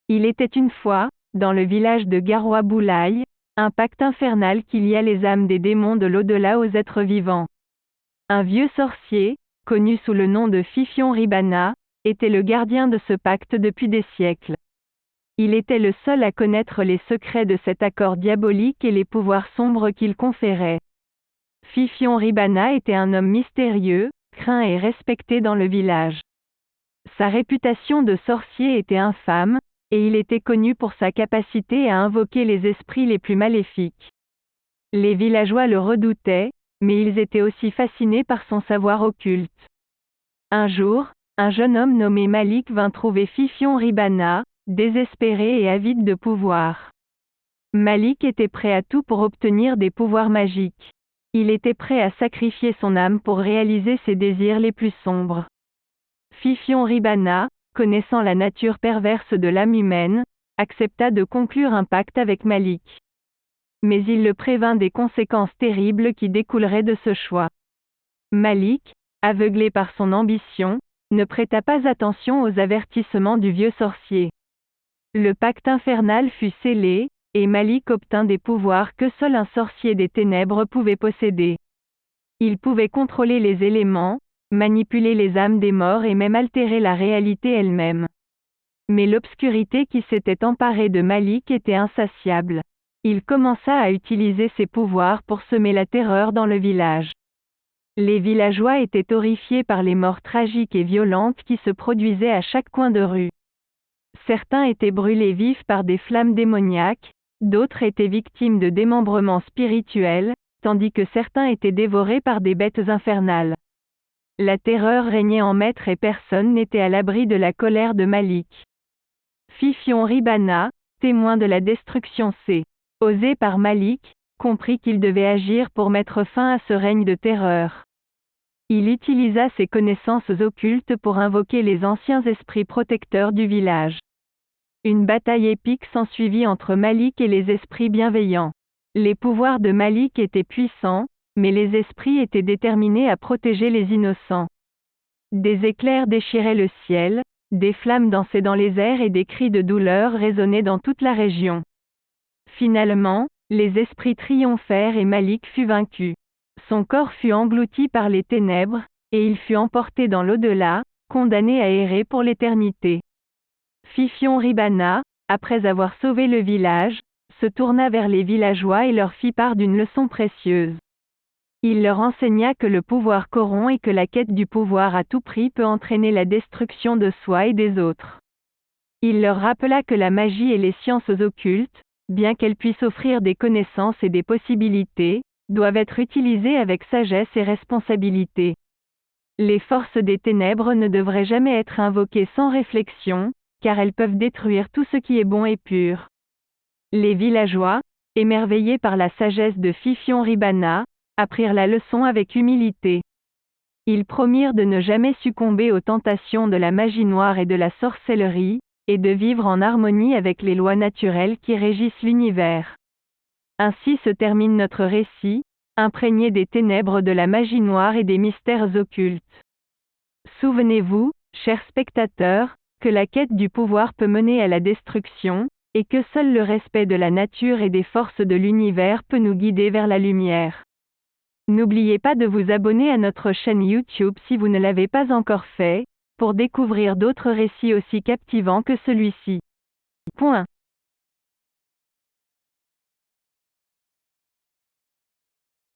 Il était une fois, dans le village de Garwa Boulaye, un pacte infernal qui lia les âmes des démons de l'au-delà aux êtres vivants. Un vieux sorcier, connu sous le nom de Fifion Ribana, était le gardien de ce pacte depuis des siècles. Il était le seul à connaître les secrets de cet accord diabolique et les pouvoirs sombres qu'il conférait. Fifion Ribana était un homme mystérieux, craint et respecté dans le village. Sa réputation de sorcier était infâme, et il était connu pour sa capacité à invoquer les esprits les plus maléfiques. Les villageois le redoutaient, mais ils étaient aussi fascinés par son savoir occulte. Un jour, un jeune homme nommé Malik vint trouver Fifion Ribana, désespéré et avide de pouvoir. Malik était prêt à tout pour obtenir des pouvoirs magiques. Il était prêt à sacrifier son âme pour réaliser ses désirs les plus sombres. Fifion Ribana, connaissant la nature perverse de l'âme humaine, accepta de conclure un pacte avec Malik. Mais il le prévint des conséquences terribles qui découleraient de ce choix. Malik, aveuglé par son ambition, ne prêta pas attention aux avertissements du vieux sorcier. Le pacte infernal fut scellé, et Malik obtint des pouvoirs que seul un sorcier des ténèbres pouvait posséder. Il pouvait contrôler les éléments, manipuler les âmes des morts et même altérer la réalité elle-même. Mais l'obscurité qui s'était emparée de Malik était insatiable. Il commença à utiliser ses pouvoirs pour semer la terreur dans le village. Les villageois étaient horrifiés par les morts tragiques et violentes qui se produisaient à chaque coin de rue. Certains étaient brûlés vifs par des flammes démoniaques, d'autres étaient victimes de démembrements spirituels, tandis que certains étaient dévorés par des bêtes infernales. La terreur régnait en maître et personne n'était à l'abri de la colère de Malik. Fifion Ribana, témoin de la destruction osée par Malik, comprit qu'il devait agir pour mettre fin à ce règne de terreur. Il utilisa ses connaissances occultes pour invoquer les anciens esprits protecteurs du village. Une bataille épique s'ensuivit entre Malik et les esprits bienveillants. Les pouvoirs de Malik étaient puissants, mais les esprits étaient déterminés à protéger les innocents. Des éclairs déchiraient le ciel, des flammes dansaient dans les airs et des cris de douleur résonnaient dans toute la région. Finalement, les esprits triomphèrent et Malik fut vaincu. Son corps fut englouti par les ténèbres, et il fut emporté dans l'au-delà, condamné à errer pour l'éternité. Fifion Ribana, après avoir sauvé le village, se tourna vers les villageois et leur fit part d'une leçon précieuse. Il leur enseigna que le pouvoir corrompt et que la quête du pouvoir à tout prix peut entraîner la destruction de soi et des autres. Il leur rappela que la magie et les sciences occultes, bien qu'elles puissent offrir des connaissances et des possibilités, doivent être utilisées avec sagesse et responsabilité. Les forces des ténèbres ne devraient jamais être invoquées sans réflexion, car elles peuvent détruire tout ce qui est bon et pur. Les villageois, émerveillés par la sagesse de Fifion Ribana, apprirent la leçon avec humilité. Ils promirent de ne jamais succomber aux tentations de la magie noire et de la sorcellerie, et de vivre en harmonie avec les lois naturelles qui régissent l'univers. Ainsi se termine notre récit, imprégné des ténèbres de la magie noire et des mystères occultes. Souvenez-vous, chers spectateurs, que la quête du pouvoir peut mener à la destruction, et que seul le respect de la nature et des forces de l'univers peut nous guider vers la lumière. N'oubliez pas de vous abonner à notre chaîne YouTube si vous ne l'avez pas encore fait, pour découvrir d'autres récits aussi captivants que celui-ci.